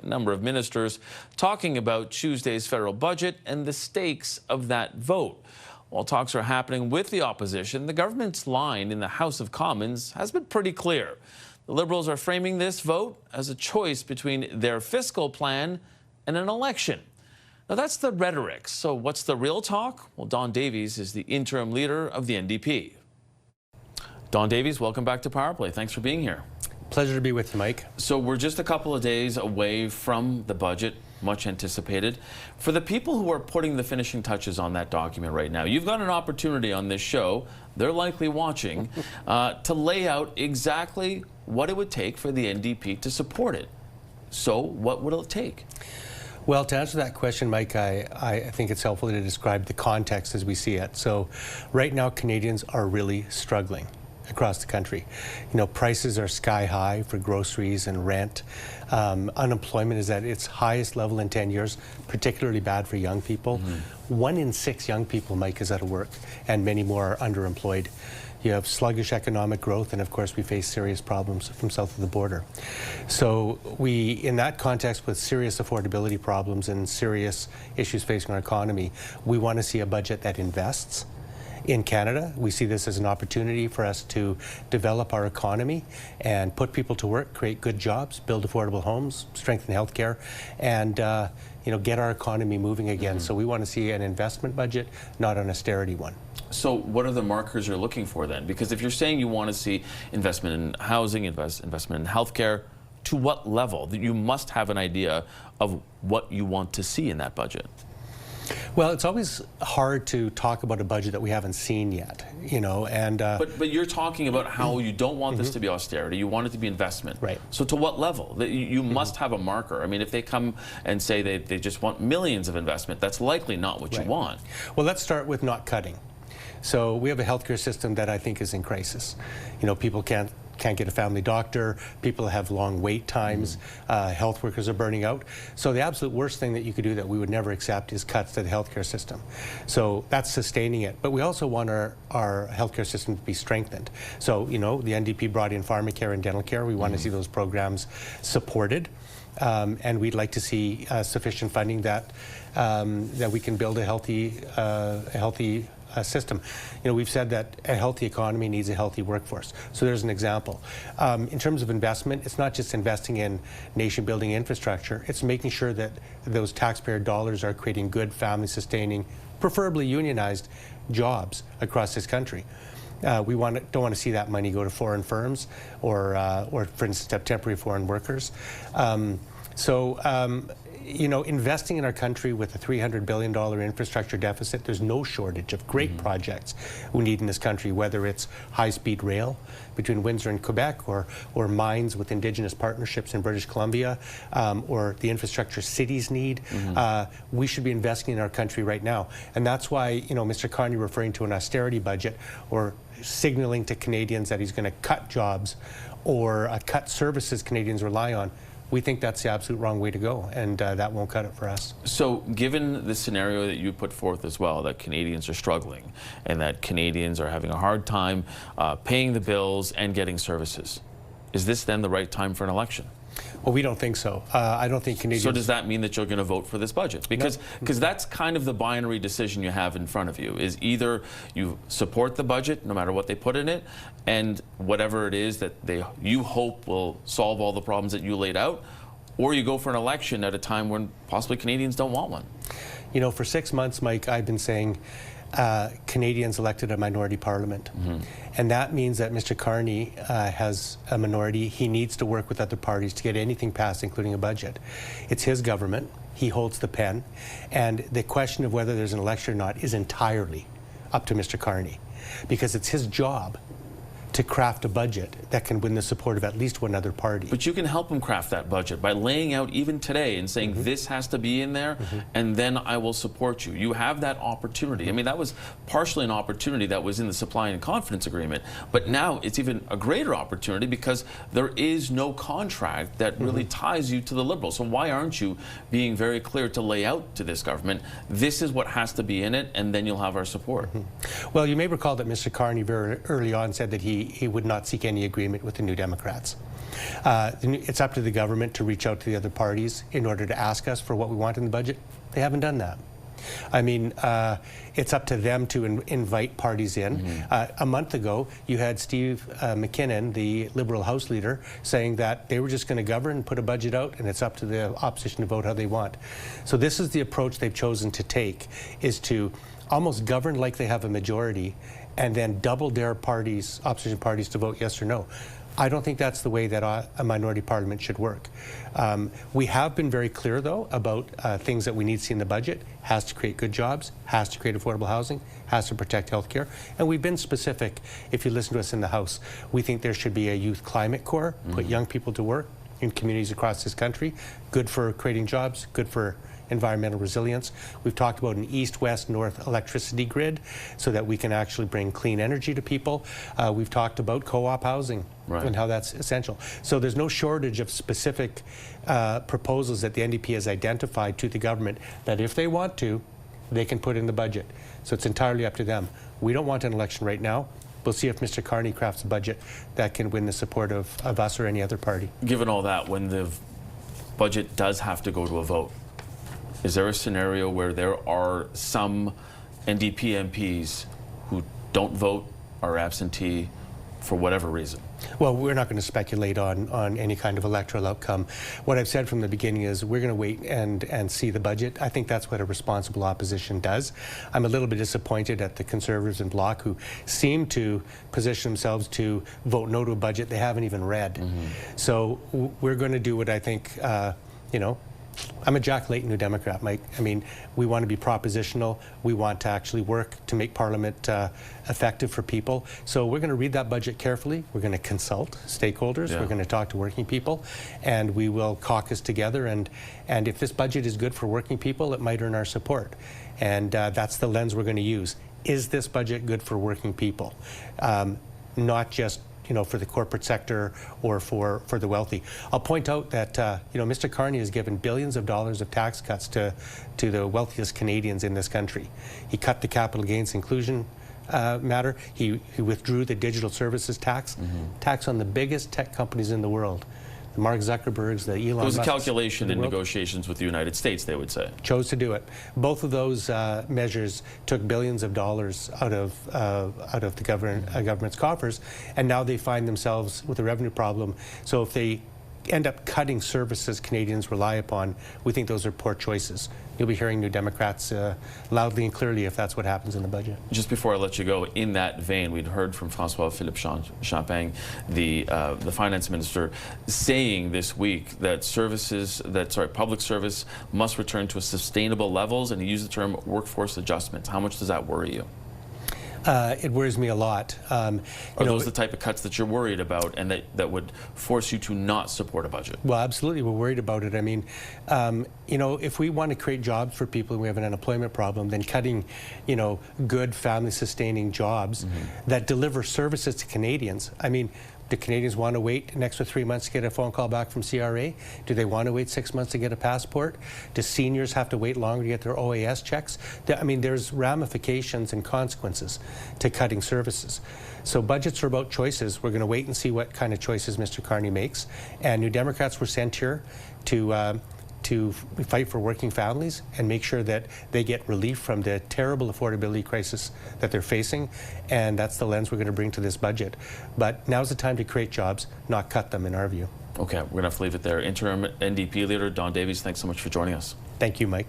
A number of ministers talking about Tuesday's federal budget and the stakes of that vote. While talks are happening with the opposition, the government's line in the House of Commons has been pretty clear. The Liberals are framing this vote as a choice between their fiscal plan and an election. Now, that's the rhetoric. So what's the real talk? Well, Don Davies is the interim leader of the NDP. Don Davies, welcome back to Power Play. Thanks for being here. Pleasure to be with you, Mike. So we're just a couple of days away from the budget, much anticipated. For the people who are putting the finishing touches on that document right now, you've got an opportunity on this show, they're likely watching, to lay out exactly what it would take for the NDP to support it. So what would it take? Well, to answer that question, Mike, I think it's helpful to describe the context as we see it. So right now, Canadians are really struggling across the country. You know, prices are sky high for groceries and rent. Unemployment is at its highest level in 10 years, particularly bad for young people. 1 in 6 young people, Mike, is out of work, and many more are underemployed. You have sluggish economic growth, and of course we face serious problems from south of the border. So in that context, with serious affordability problems and serious issues facing our economy, we want to see a budget that invests in Canada. We see this as an opportunity for us to develop our economy and put people to work, create good jobs, build affordable homes, strengthen healthcare, and get our economy moving again. So we want to see an investment budget, not an austerity one. So what are the markers you're looking for then? Because if you're saying you want to see investment in housing, investment in healthcare, to what level? You must have an idea of what you want to see in that budget. Well, it's always hard to talk about a budget that we haven't seen yet, and... But you're talking about how you don't want this to be austerity, you want it to be investment. Right. So to what level? You must have a marker. I mean, if they come and say they just want millions of investment, that's likely not what you want. Well, let's start with not cutting. So we have a healthcare system that I think is in crisis. People can't get a family doctor, people have long wait times, health workers are burning out. So the absolute worst thing that you could do that we would never accept is cuts to the healthcare system. So that's sustaining it. But we also want our healthcare system to be strengthened. So, the NDP brought in pharmacare and dental care. We want to see those programs supported. And we'd like to see sufficient funding that we can build a healthy system. We've said that a healthy economy needs a healthy workforce. So there's an example. In terms of investment, it's not just investing in nation-building infrastructure, it's making sure that those taxpayer dollars are creating good, family-sustaining, preferably unionized jobs across this country. We don't want to see that money go to foreign firms or for instance, temporary foreign workers. Investing in our country with a $300 billion infrastructure deficit, there's no shortage of great projects we need in this country, whether it's high-speed rail between Windsor and Quebec, or mines with Indigenous partnerships in British Columbia, or the infrastructure cities need. We should be investing in our country right now. And that's why, Mr. Carney referring to an austerity budget or signaling to Canadians that he's going to cut jobs or cut services Canadians rely on, we think that's the absolute wrong way to go, and that won't cut it for us. So given the scenario that you put forth as well, that Canadians are struggling and that Canadians are having a hard time paying the bills and getting services, is this then the right time for an election? Well, we don't think so. I don't think Canadians... So does that mean that you're going to vote for this budget? Because that's kind of the binary decision you have in front of you, is either you support the budget, no matter what they put in it, and whatever it is that you hope will solve all the problems that you laid out, or you go for an election at a time when possibly Canadians don't want one. For 6 months, Mike, I've been saying Canadians elected a minority parliament. And that means that Mr. Carney has a minority. He needs to work with other parties to get anything passed, including a budget. It's his government. He holds the pen. And the question of whether there's an election or not is entirely up to Mr. Carney, because it's his job to craft a budget that can win the support of at least one other party. But you can help him craft that budget by laying out even today and saying this has to be in there, and then I will support you. You have that opportunity. I mean, that was partially an opportunity that was in the supply and confidence agreement, but now it's even a greater opportunity because there is no contract that really ties you to the Liberals. So why aren't you being very clear to lay out to this government, this is what has to be in it, and then you'll have our support? Well, you may recall that Mr. Carney very early on said that he he would not seek any agreement with the New Democrats. It's up to the government to reach out to the other parties in order to ask us for what we want in the budget. They haven't done that. I mean, it's up to them to invite parties in. A month ago, you had Steve McKinnon, the Liberal House Leader, saying that they were just going to govern and put a budget out, and it's up to the opposition to vote how they want. So this is the approach they've chosen to take, is to almost govern like they have a majority and then double their parties, opposition parties, to vote yes or no. I don't think that's the way that a minority parliament should work. We have been very clear, though, about things that we need to see in the budget. Has to create good jobs, has to create affordable housing, has to protect health care. And we've been specific. If you listen to us in the House, we think there should be a youth climate corps, put young people to work in communities across this country. Good for creating jobs, good for environmental resilience. We've talked about an east, west, north electricity grid so that we can actually bring clean energy to people. We've talked about co-op housing and how that's essential. So there's no shortage of specific proposals that the NDP has identified to the government that if they want to, they can put in the budget. So it's entirely up to them. We don't want an election right now. We'll see if Mr. Carney crafts a budget that can win the support of us or any other party. Given all that, when the budget does have to go to a vote, is there a scenario where there are some NDP MPs who don't vote, are absentee for whatever reason? Well, we're not going to speculate on any kind of electoral outcome. What I've said from the beginning is we're going to wait and see the budget. I think that's what a responsible opposition does. I'm a little bit disappointed at the Conservatives and Bloc, who seem to position themselves to vote no to a budget they haven't even read. So we're going to do what I think, you know, I'm a Jack Layton New Democrat, Mike. I mean, we want to be propositional. We want to actually work to make Parliament effective for people. So we're going to read that budget carefully. We're going to consult stakeholders. We're going to talk to working people, and we will caucus together. And if this budget is good for working people, it might earn our support. And that's the lens we're going to use. Is this budget good for working people? Not just, you know, for the corporate sector or for the wealthy. I'll point out that you know, Mr. Carney has given billions of dollars of tax cuts to the wealthiest Canadians in this country. He cut the capital gains inclusion matter. He withdrew the digital services tax, tax on the biggest tech companies in the world. The Mark Zuckerbergs, the Elon Musk. It was a calculation in negotiations with the United States, they would say. Chose to do it. Both of those measures took billions of dollars out of the government's coffers, and now they find themselves with a revenue problem. So if they end up cutting services Canadians rely upon, we think those are poor choices. You'll be hearing New Democrats loudly and clearly if that's what happens in the budget. Just before I let you go, in that vein, we'd heard from François-Philippe Champagne, the finance minister, saying this week that public service must return to sustainable levels, and he used the term workforce adjustments. How much does that worry you? It worries me a lot. Are those the type of cuts that you're worried about and that would force you to not support a budget? Well, absolutely, we're worried about it. I mean, you know, if we want to create jobs for people and we have an unemployment problem, then cutting, you know, good family-sustaining jobs that deliver services to Canadians. I mean, do Canadians want to wait an extra 3 months to get a phone call back from CRA? Do they want to wait 6 months to get a passport? Do seniors have to wait longer to get their OAS checks? I mean, there's ramifications and consequences to cutting services. So budgets are about choices. We're going to wait and see what kind of choices Mr. Carney makes. And New Democrats were sent here to fight for working families and make sure that they get relief from the terrible affordability crisis that they're facing. And that's the lens we're going to bring to this budget. But now's the time to create jobs, not cut them, in our view. Okay, we're going to have to leave it there. Interim NDP leader Don Davies, thanks so much for joining us. Thank you, Mike.